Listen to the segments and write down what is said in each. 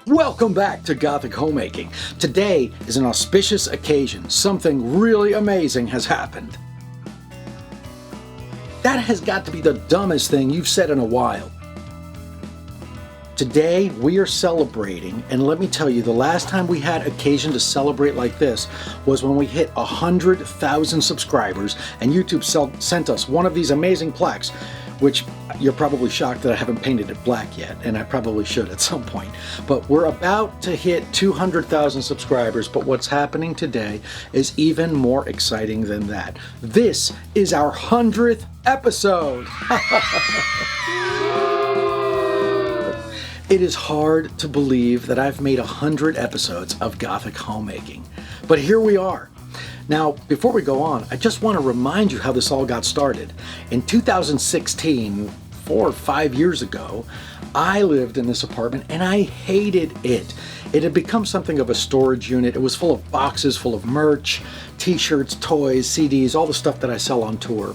Welcome back to Gothic Homemaking. Today is an auspicious occasion. Something really amazing has happened. That has got to be the dumbest thing you've said in a while. Today we are celebrating, and let me tell you, the last time we had occasion to celebrate like this was when we hit 100,000 subscribers and YouTube sent us one of these amazing plaques, which you're probably shocked that I haven't painted it black yet, and I probably should at some point. But we're about to hit 200,000 subscribers, but what's happening today is even more exciting than that. This is our 100th episode! It is hard to believe that I've made 100 episodes of Gothic Homemaking, but here we are. Now, before we go on, I just want to remind you how this all got started. In 2016, 4 or 5 years ago, I lived in this apartment and I hated it. It had become something of a storage unit. It was full of boxes, full of merch, t-shirts, toys, CDs, all the stuff that I sell on tour.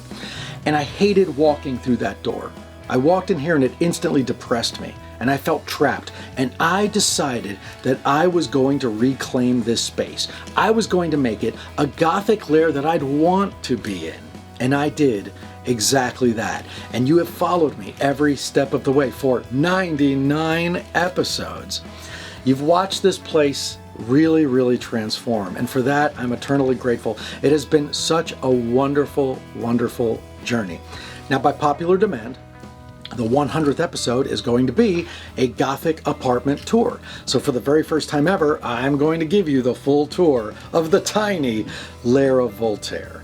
And I hated walking through that door. I walked in here and it instantly depressed me, and I felt trapped, and I decided that I was going to reclaim this space. I was going to make it a Gothic lair that I'd want to be in, and I did exactly that. And you have followed me every step of the way for 99 episodes. You've watched this place really transform, and for that I'm eternally grateful. It has been such a wonderful journey. Now, by popular demand, the 100th episode is going to be a Gothic Apartment Tour. So for the very first time ever, I'm going to give you the full tour of the tiny Lair of Voltaire.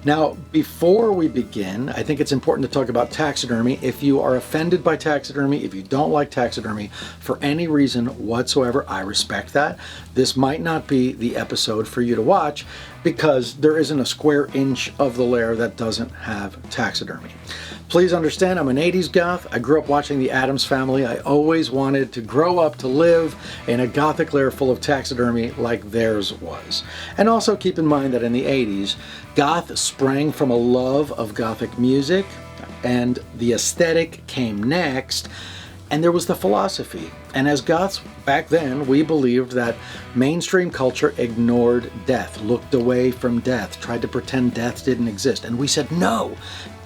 Now, before we begin, I think it's important to talk about taxidermy. If you are offended by taxidermy, if you don't like taxidermy for any reason whatsoever, I respect that. This might not be the episode for you to watch because there isn't a square inch of the lair that doesn't have taxidermy. Please understand, I'm an 80s goth. I grew up watching the Addams Family. I always wanted to grow up to live in a Gothic lair full of taxidermy like theirs was. And also keep in mind that in the 80s, goth sprang from a love of Gothic music, and the aesthetic came next, and there was the philosophy. And as goths back then, we believed that mainstream culture ignored death, looked away from death, tried to pretend death didn't exist. And we said, no,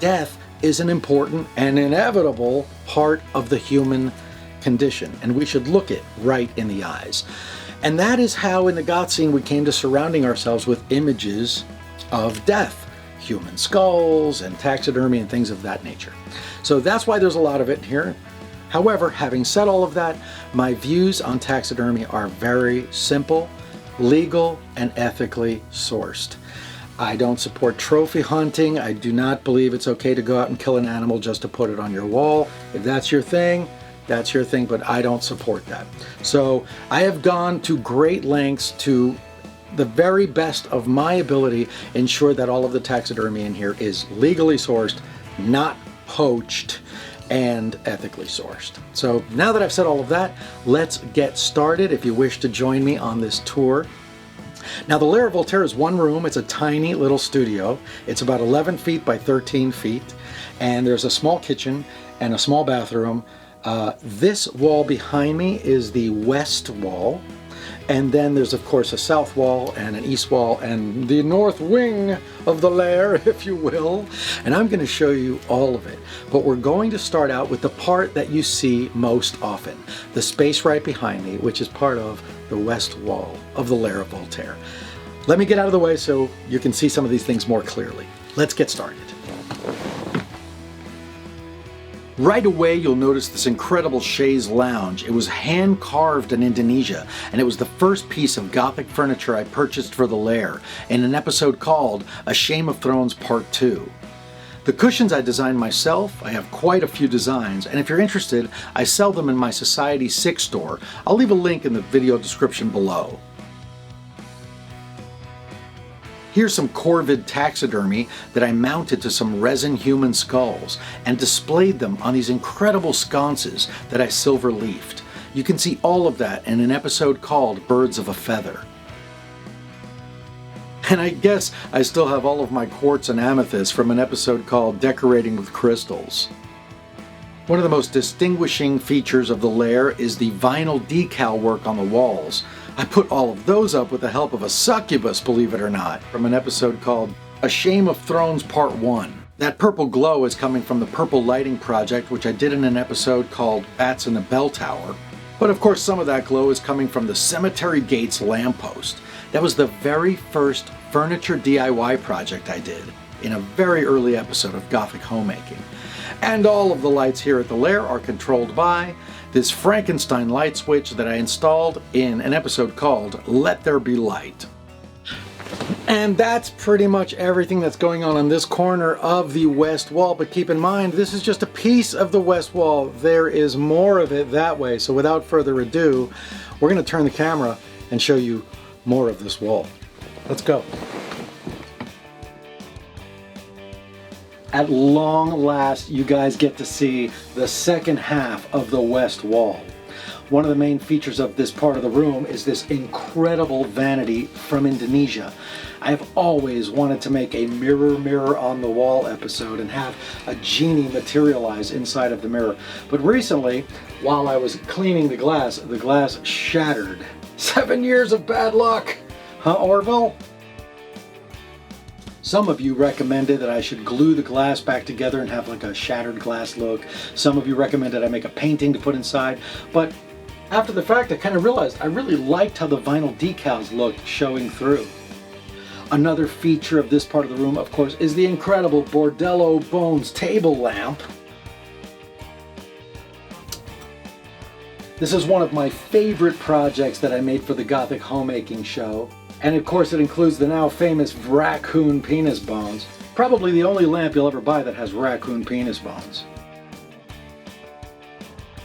death is an important and inevitable part of the human condition, and we should look it right in the eyes. And that is how in the goth scene we came to surrounding ourselves with images of death, human skulls and taxidermy and things of that nature. So that's why there's a lot of it here. However, having said all of that, my views on taxidermy are very simple, legal, and ethically sourced. I don't support trophy hunting. I do not believe it's okay to go out and kill an animal just to put it on your wall. If that's your thing, that's your thing, but I don't support that. So I have gone to great lengths to the very best of my ability ensure that all of the taxidermy in here is legally sourced, not poached, and ethically sourced. So now that I've said all of that, let's get started if you wish to join me on this tour. Now, the Lair of Voltaire is one room. It's a tiny little studio. It's about 11 feet by 13 feet, and there's a small kitchen and a small bathroom. This wall behind me is the west wall, and then there's of course a south wall and an east wall and the north wing of the lair, if you will, and I'm going to show you all of it. But we're going to start out with the part that you see most often, the space right behind me, which is part of the west wall of the Lair of Voltaire. Let me get out of the way so you can see some of these things more clearly. Let's get started. Right away, you'll notice this incredible chaise lounge. It was hand carved in Indonesia, and it was the first piece of Gothic furniture I purchased for the Lair in an episode called A Shame of Thrones Part 2. The cushions I designed myself. I have quite a few designs, and if you're interested, I sell them in my Society 6 store. I'll leave a link in the video description below. Here's some corvid taxidermy that I mounted to some resin human skulls and displayed them on these incredible sconces that I silver leafed. You can see all of that in an episode called Birds of a Feather. And I guess I still have all of my quartz and amethyst from an episode called Decorating with Crystals. One of the most distinguishing features of the Lair is the vinyl decal work on the walls. I put all of those up with the help of a succubus, believe it or not, from an episode called A Shame of Thrones Part 1. That purple glow is coming from the purple lighting project, which I did in an episode called Bats in the Bell Tower. But of course some of that glow is coming from the Cemetery Gates lamppost. That was the very first furniture DIY project I did in a very early episode of Gothic Homemaking. And all of the lights here at the Lair are controlled by this Frankenstein light switch that I installed in an episode called Let There Be Light. And that's pretty much everything that's going on this corner of the west wall, but keep in mind this is just a piece of the west wall. There is more of it that way, so without further ado, we're going to turn the camera and show you more of this wall. Let's go. At long last, you guys get to see the second half of the west wall. One of the main features of this part of the room is this incredible vanity from Indonesia. I've always wanted to make a mirror on the wall episode and have a genie materialize inside of the mirror. But recently, while I was cleaning the glass shattered. 7 years of bad luck, huh, Orville? Some of you recommended that I should glue the glass back together and have like a shattered glass look. Some of you recommended I make a painting to put inside. But after the fact, I kind of realized I really liked how the vinyl decals looked showing through. Another feature of this part of the room, of course, is the incredible Bordello Bones table lamp. This is one of my favorite projects that I made for the Gothic Homemaking show. And of course it includes the now famous raccoon penis bones. Probably the only lamp you'll ever buy that has raccoon penis bones.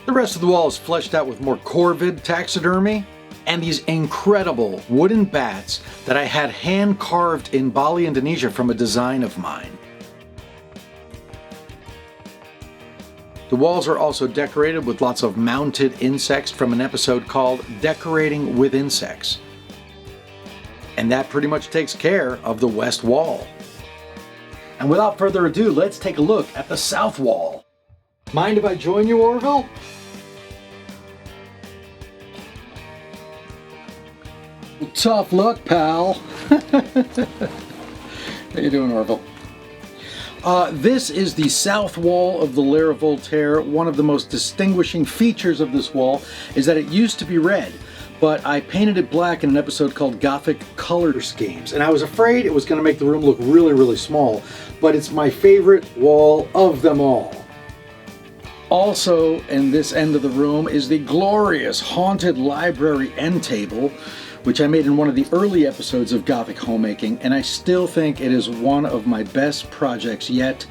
The rest of the wall is fleshed out with more corvid taxidermy and these incredible wooden bats that I had hand carved in Bali, Indonesia from a design of mine. The walls are also decorated with lots of mounted insects from an episode called Decorating with Insects. And that pretty much takes care of the west wall. And without further ado, let's take a look at the south wall. Mind if I join you, Orville? Tough luck, pal. How you doing, Orville? This is the south wall of the Lair of Voltaire. One of the most distinguishing features of this wall is that it used to be red, but I painted it black in an episode called Gothic Color Schemes, and I was afraid it was going to make the room look really small, but it's my favorite wall of them all. Also in this end of the room is the glorious haunted library end table, which I made in one of the early episodes of Gothic Homemaking, and I still think it is one of my best projects yet.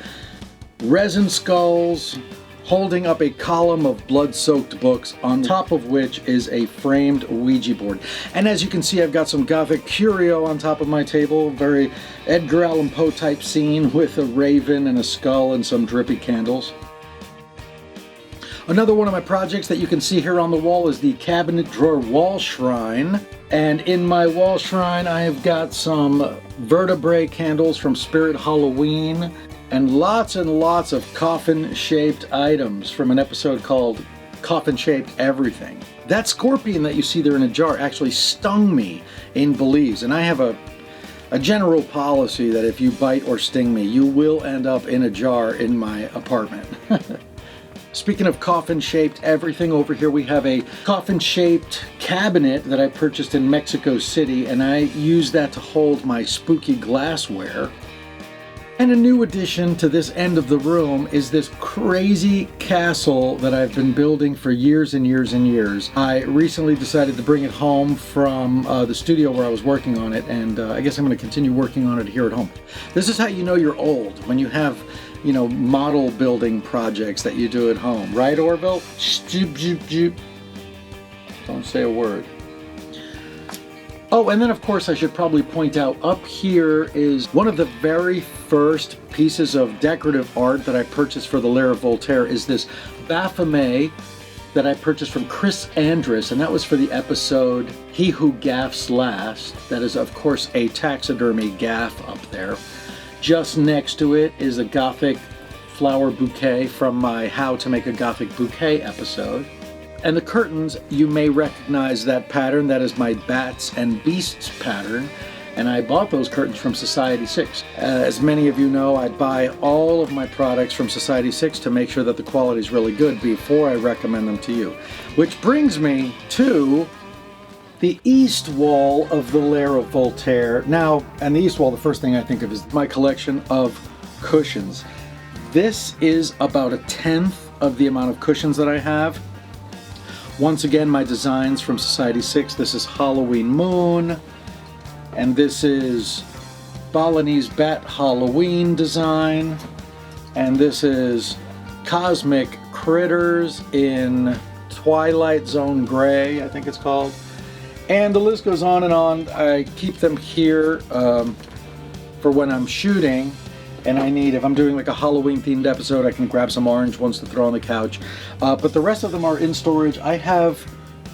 Resin skulls holding up a column of blood-soaked books, on top of which is a framed Ouija board. And as you can see, I've got some Gothic curio on top of my table, very Edgar Allan Poe type scene with a raven and a skull and some drippy candles. Another one of my projects that you can see here on the wall is the cabinet drawer wall shrine. And in my wall shrine, I have got some vertebrae candles from Spirit Halloween and lots of coffin-shaped items from an episode called Coffin-Shaped Everything. That scorpion that you see there in a jar actually stung me in Belize, and I have a general policy that if you bite or sting me, you will end up in a jar in my apartment. Speaking of coffin-shaped everything, over here we have a coffin-shaped cabinet that I purchased in Mexico City, and I use that to hold my spooky glassware. And a new addition to this end of the room is this crazy castle that I've been building for years and years and years. I recently decided to bring it home from the studio where I was working on it, and I guess I'm going to continue working on it here at home. This is how you know you're old, when you have, you know, model building projects that you do at home. Right, Orville? Joop, joop, joop. Don't say a word. Oh, and then of course I should probably point out, up here is one of the very first pieces of decorative art that I purchased for the Lair of Voltaire is this Baphomet that I purchased from Chris Andrus, and that was for the episode He Who Gaffs Last. That is of course a taxidermy gaff up there. Just next to it is a Gothic flower bouquet from my How to Make a Gothic Bouquet episode. And the curtains, you may recognize that pattern. That is my Bats and Beasts pattern. And I bought those curtains from Society 6. As many of you know, I buy all of my products from Society 6 to make sure that the quality is really good before I recommend them to you. Which brings me to the east wall of the Lair of Voltaire. Now, and the east wall, the first thing I think of is my collection of cushions. This is about 1/10 of the amount of cushions that I have. Once again, my designs from Society 6. This is Halloween Moon. And this is Balinese Bat Halloween design. And this is Cosmic Critters in Twilight Zone Gray, I think it's called. And the list goes on and on. I keep them here for when I'm shooting. And I need, if I'm doing like a Halloween themed episode, I can grab some orange ones to throw on the couch. But the rest of them are in storage. I have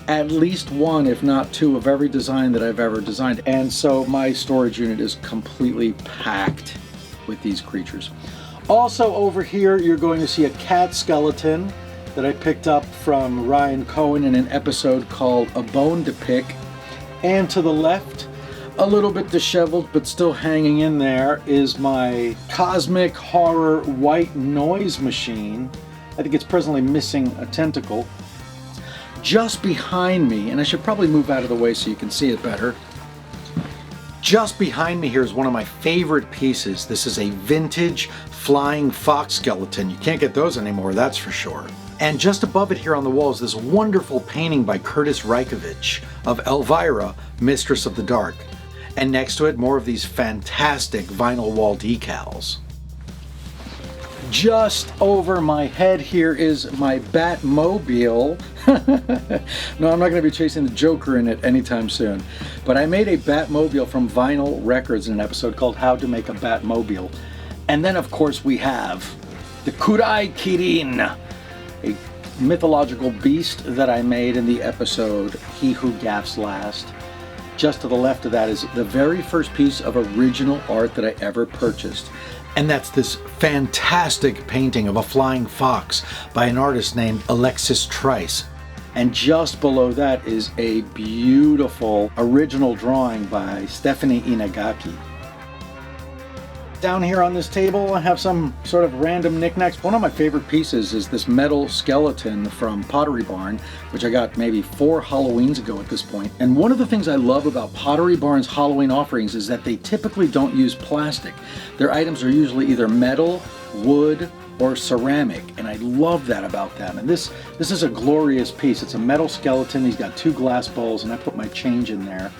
at least one, if not two, of every design that I've ever designed. And so my storage unit is completely packed with these creatures. Also over here, you're going to see a cat skeleton that I picked up from Ryan Cohen in an episode called A Bone to Pick. And to the left, a little bit disheveled, but still hanging in there, is my Cosmic Horror White Noise Machine. I think it's presently missing a tentacle. Just behind me, and I should probably move out of the way so you can see it better. Just behind me here is one of my favorite pieces. This is a vintage flying fox skeleton. You can't get those anymore, that's for sure. And just above it here on the wall is this wonderful painting by Curtis Reikovich of Elvira, Mistress of the Dark. And next to it, more of these fantastic vinyl wall decals. Just over my head here is my Batmobile. No, I'm not going to be chasing the Joker in it anytime soon. But I made a Batmobile from Vinyl Records in an episode called How to Make a Batmobile. And then, of course, we have the Kurai Kirin, a mythological beast that I made in the episode He Who Gaffs Last. Just to the left of that is the very first piece of original art that I ever purchased. And that's this fantastic painting of a flying fox by an artist named Alexis Trice. And just below that is a beautiful original drawing by Stephanie Inagaki. Down here on this table, I have some sort of random knickknacks. One of my favorite pieces is this metal skeleton from Pottery Barn, which I got maybe 4 Halloweens ago at this point. And one of the things I love about Pottery Barn's Halloween offerings is that they typically don't use plastic. Their items are usually either metal, wood, or ceramic, and I love that about them. And this is a glorious piece. It's a metal skeleton. He's got 2 glass bowls, and I put my change in there.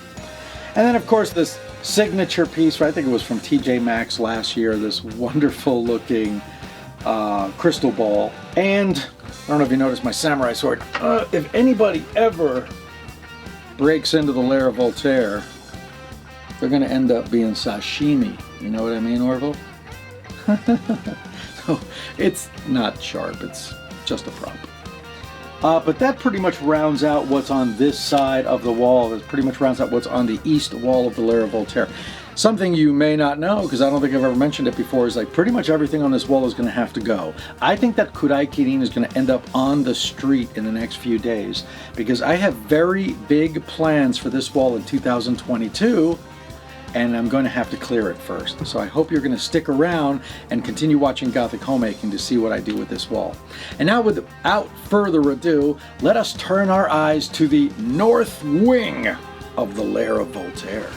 And then, of course, this signature piece, I think it was from TJ Maxx last year, this wonderful looking crystal ball. And I don't know if you noticed my samurai sword. If anybody ever breaks into the Lair of Voltaire, they're going to end up being sashimi. You know what I mean, Orville? So it's not sharp, it's just a prop. But that pretty much rounds out what's on this side of the wall. It pretty much rounds out what's on the east wall of the Lair of Voltaire. Something you may not know, because I don't think I've ever mentioned it before, is like pretty much everything on this wall is going to have to go. I think that Kurai Kirin is going to end up on the street in the next few days, because I have very big plans for this wall in 2022. And I'm going to have to clear it first. So I hope you're going to stick around and continue watching Gothic Homemaking to see what I do with this wall. And now, without further ado, let us turn our eyes to the north wing of the Lair of Voltaire.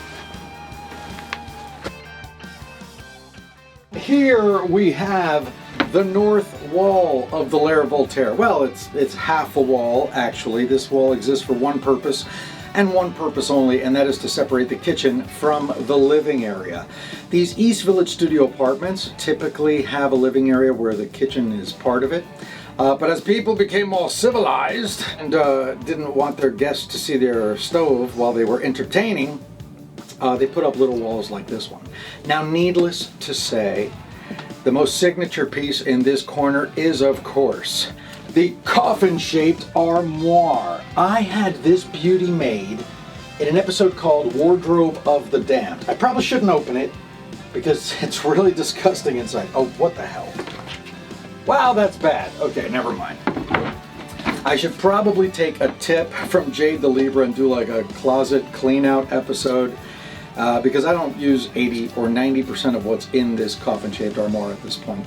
Here we have the north wall of the Lair of Voltaire. Well, it's half a wall, actually. This wall exists for one purpose, and one purpose only, and that is to separate the kitchen from the living area. These East Village studio apartments typically have a living area where the kitchen is part of it. But as people became more civilized and didn't want their guests to see their stove while they were entertaining, they put up little walls like this one. Now, needless to say, the most signature piece in this corner is, of course, the coffin-shaped armoire. I had this beauty made in an episode called Wardrobe of the Damned. I probably shouldn't open it because it's really disgusting inside. Oh, what the hell? Wow, that's bad. Okay, never mind. I should probably take a tip from Jade the Libra and do like a closet clean out episode because I don't use 80 or 90% of what's in this coffin-shaped armoire at this point,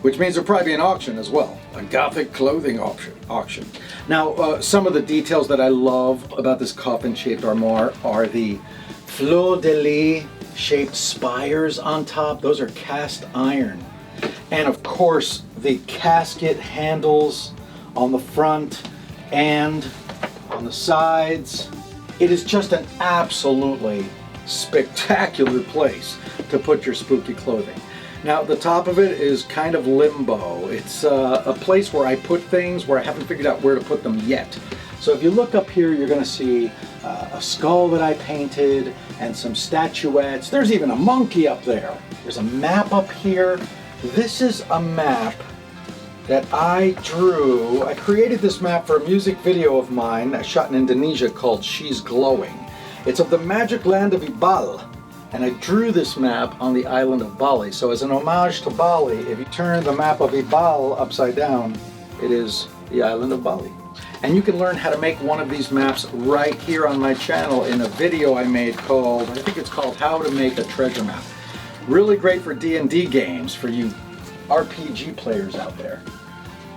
which means there'll probably be an auction as well, a Gothic clothing auction. Now, some of the details that I love about this coffin-shaped armoire are the fleur-de-lis shaped spires on top. Those are cast iron. And of course, the casket handles on the front and on the sides. It is just an absolutely spectacular place to put your spooky clothing. Now, the top of it is kind of limbo. It's a place where I put things where I haven't figured out where to put them yet. So if you look up here, you're going to see a skull that I painted and some statuettes. There's even a monkey up there. There's a map up here. This is a map that I drew. I created this map for a music video of mine I shot in Indonesia called She's Glowing. It's of the magic land of Ibal, and I drew this map on the island of Bali. So as an homage to Bali, if you turn the map of Ibal upside down, it is the island of Bali. And you can learn how to make one of these maps right here on my channel in a video I made called, I think it's called How to Make a Treasure Map. Really great for D&D games, for you RPG players out there.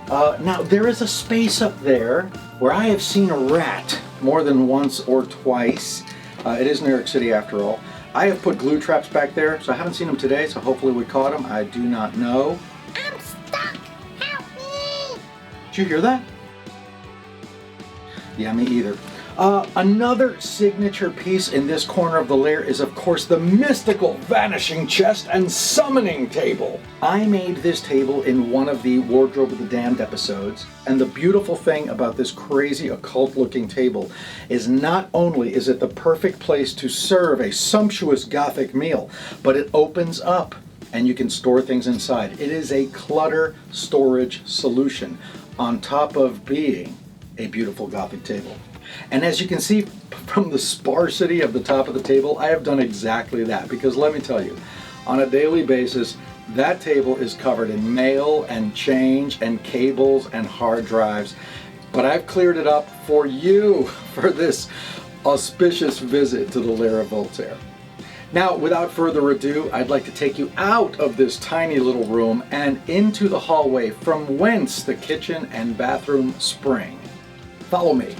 Now, there is a space up there where I have seen a rat more than once or twice. It is New York City after all. I have put glue traps back there, so I haven't seen them today, so hopefully we caught them. I do not know. I'm stuck! Help me! Did you hear that? Yeah, me either. Another signature piece in this corner of the lair is, of course, the mystical vanishing chest and summoning table. I made this table in one of the Wardrobe of the Damned episodes, and the beautiful thing about this crazy occult-looking table is not only is it the perfect place to serve a sumptuous Gothic meal, but it opens up and you can store things inside. It is a clutter storage solution on top of being a beautiful Gothic table. And as you can see from the sparsity of the top of the table, I have done exactly that, because let me tell you, on a daily basis, that table is covered in mail and change and cables and hard drives. But I've cleared it up for you for this auspicious visit to the Lair of Voltaire. Now, without further ado, I'd like to take you out of this tiny little room and into the hallway from whence the kitchen and bathroom spring. Follow me.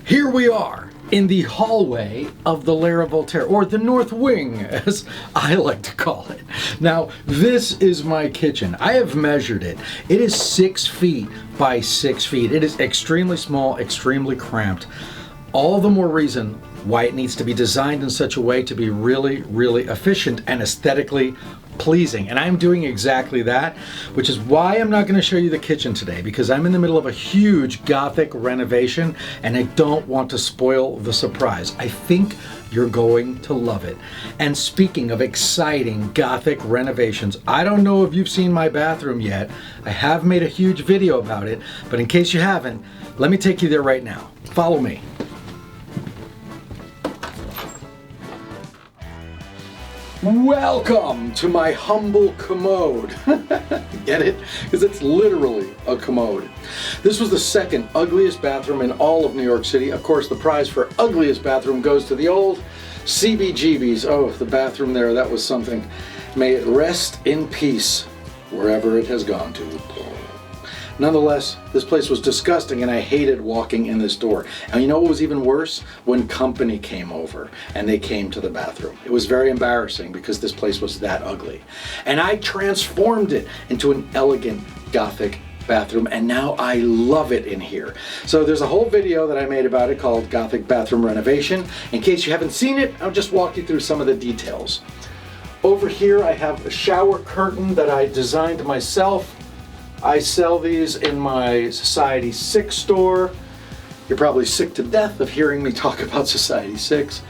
Here we are in the hallway of the Lair of Voltaire, or the North Wing, as I like to call it. Now, this is my kitchen. I have measured it. It is 6 feet by 6 feet. It is extremely small, extremely cramped. All the more reason why it needs to be designed in such a way to be really, really efficient and aesthetically pleasing. And I'm doing exactly that, which is why I'm not going to show you the kitchen today, because I'm in the middle of a huge Gothic renovation and I don't want to spoil the surprise. I think you're going to love it. And speaking of exciting Gothic renovations, I don't know if you've seen my bathroom yet. I have made a huge video about it, but in case you haven't, let me take you there right now. Follow me. Welcome to my humble commode. Get it? Because it's literally a commode. This was the second ugliest bathroom in all of New York City. Of course, the prize for ugliest bathroom goes to the old CBGBs. Oh, the bathroom there, that was something. May it rest in peace wherever it has gone to. Nonetheless, this place was disgusting and I hated walking in this door. And you know what was even worse? When company came over and they came to the bathroom. It was very embarrassing because this place was that ugly. And I transformed it into an elegant Gothic bathroom, and now I love it in here. So there's a whole video that I made about it called Gothic Bathroom Renovation. In case you haven't seen it, I'll just walk you through some of the details. Over here I have a shower curtain that I designed myself. I sell these in my Society 6 store. You're probably sick to death of hearing me talk about Society 6.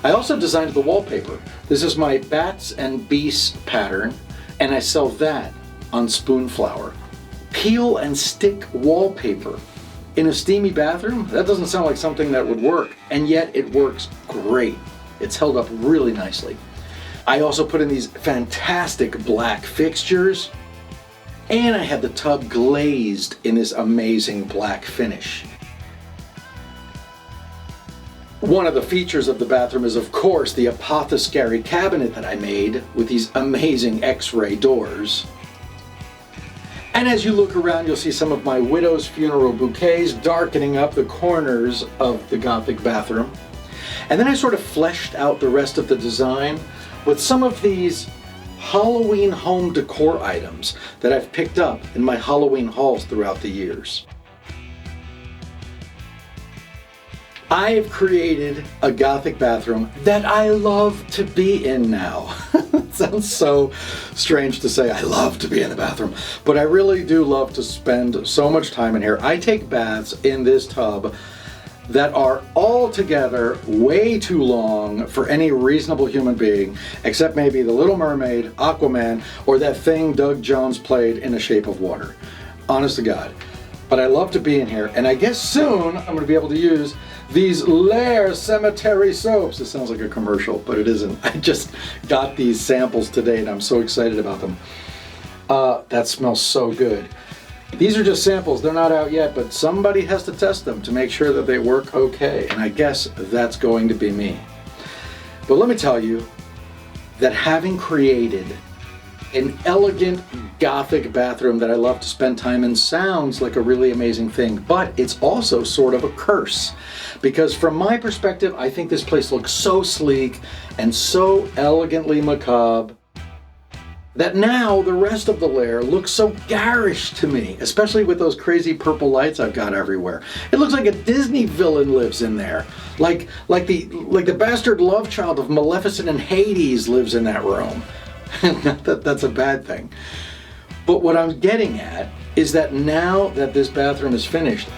I also designed the wallpaper. This is my bats and beasts pattern, and I sell that on Spoonflower. Peel and stick wallpaper in a steamy bathroom? That doesn't sound like something that would work, and yet it works great. It's held up really nicely. I also put in these fantastic black fixtures, and I had the tub glazed in this amazing black finish. One of the features of the bathroom is, of course, the apothecary cabinet that I made with these amazing X-ray doors. And as you look around, you'll see some of my widow's funeral bouquets darkening up the corners of the Gothic bathroom. And then I sort of fleshed out the rest of the design with some of these Halloween home decor items that I've picked up in my Halloween hauls throughout the years. I've created a Gothic bathroom that I love to be in now. It sounds so strange to say I love to be in the bathroom, but I really do love to spend so much time in here. I take baths in this tub that are altogether way too long for any reasonable human being, except maybe the Little Mermaid, Aquaman, or that thing Doug Jones played in The Shape of Water. Honest to God. But I love to be in here, and I guess soon I'm going to be able to use these Lair cemetery soaps. It sounds like a commercial, but it isn't. I just got these samples today and I'm so excited about them. That smells so good. These are just samples, they're not out yet, but somebody has to test them to make sure that they work okay, and I guess that's going to be me. But let me tell you that having created an elegant Gothic bathroom that I love to spend time in sounds like a really amazing thing, but it's also sort of a curse. Because from my perspective, I think this place looks so sleek and so elegantly macabre that now the rest of the Lair looks so garish to me, especially with those crazy purple lights I've got everywhere. It looks like a Disney villain lives in there. Like the bastard love child of Maleficent and Hades lives in that room. Not that that's a bad thing. But what I'm getting at is that now that this bathroom is finished,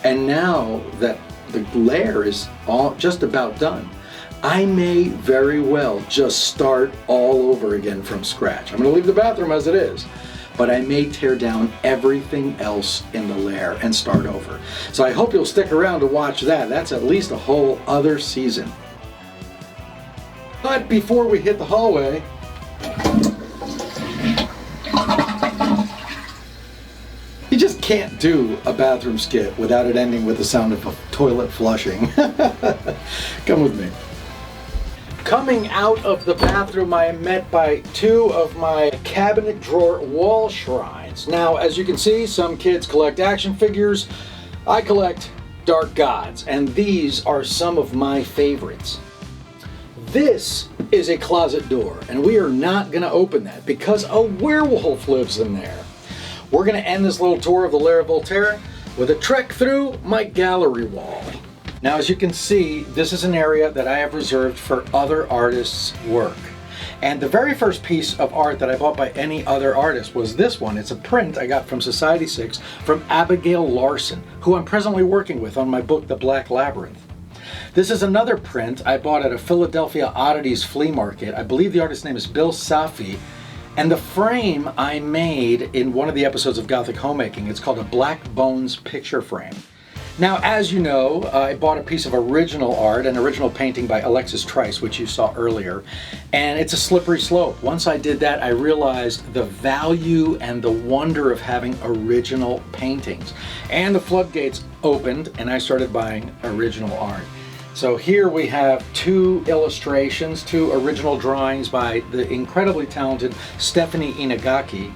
and now that the Lair is all just about done, I may very well just start all over again from scratch. I'm going to leave the bathroom as it is, but I may tear down everything else in the Lair and start over. So I hope you'll stick around to watch that. That's at least a whole other season. But before we hit the hallway, you just can't do a bathroom skit without it ending with the sound of a toilet flushing. Come with me. Coming out of the bathroom, I am met by two of my cabinet drawer wall shrines. Now, as you can see, some kids collect action figures. I collect dark gods, and these are some of my favorites. This is a closet door, and we are not going to open that because a werewolf lives in there. We're going to end this little tour of the Lair of Voltaire with a trek through my gallery wall. Now, as you can see, this is an area that I have reserved for other artists' work. And the very first piece of art that I bought by any other artist was this one. It's a print I got from Society 6 from Abigail Larson, who I'm presently working with on my book, The Black Labyrinth. This is another print I bought at a Philadelphia Oddities flea market. I believe the artist's name is Bill Safi. And the frame I made in one of the episodes of Gothic Homemaking. It's called a Black Bones picture frame. Now, as you know, I bought a piece of original art, an original painting by Alexis Trice, which you saw earlier, and it's a slippery slope. Once I did that, I realized the value and the wonder of having original paintings. And the floodgates opened, and I started buying original art. So here we have two illustrations, two original drawings by the incredibly talented Stephanie Inagaki.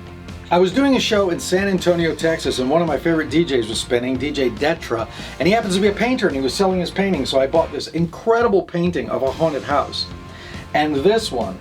I was doing a show in San Antonio, Texas, and one of my favorite DJs was spinning, DJ Detra, and he happens to be a painter, and he was selling his paintings, so I bought this incredible painting of a haunted house, and this one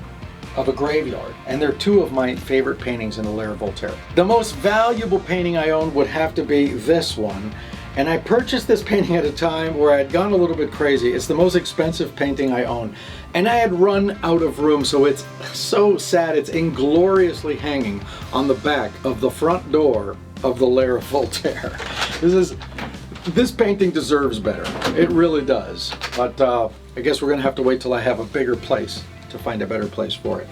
of a graveyard, and they're two of my favorite paintings in the Lair of Voltaire. The most valuable painting I own would have to be this one, and I purchased this painting at a time where I had gone a little bit crazy. It's the most expensive painting I own. And I had run out of room, so it's so sad. It's ingloriously hanging on the back of the front door of the Lair of Voltaire. This painting deserves better. It really does. But I guess we're gonna have to wait till I have a bigger place to find a better place for it.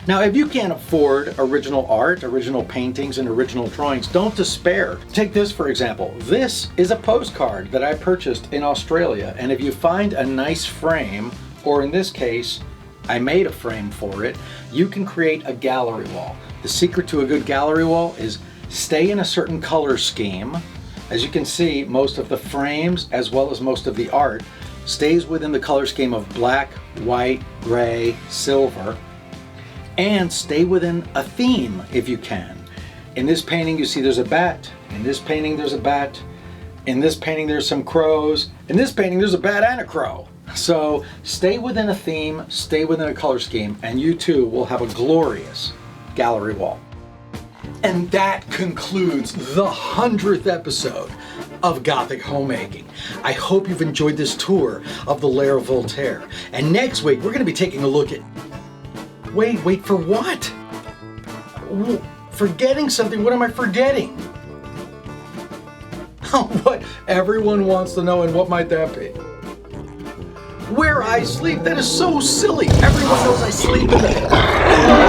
Now, if you can't afford original art, original paintings, and original drawings, don't despair. Take this, for example. This is a postcard that I purchased in Australia, and if you find a nice frame, or in this case, I made a frame for it. You can create a gallery wall. The secret to a good gallery wall is stay in a certain color scheme. As you can see, most of the frames as well as most of the art stays within the color scheme of black, white, gray, silver, and stay within a theme if you can. In this painting you see there's a bat, in this painting there's a bat, in this painting there's some crows, in this painting there's a bat and a crow. So stay within a theme, stay within a color scheme, and you too will have a glorious gallery wall. And that concludes the 100th episode of Gothic Homemaking. I hope you've enjoyed this tour of the Lair of Voltaire. And next week we're going to be taking a look at... Wait for what? Forgetting something? What am I forgetting? What everyone wants to know, and what might that be? Where I sleep? That is so silly. Everyone knows I sleep in the...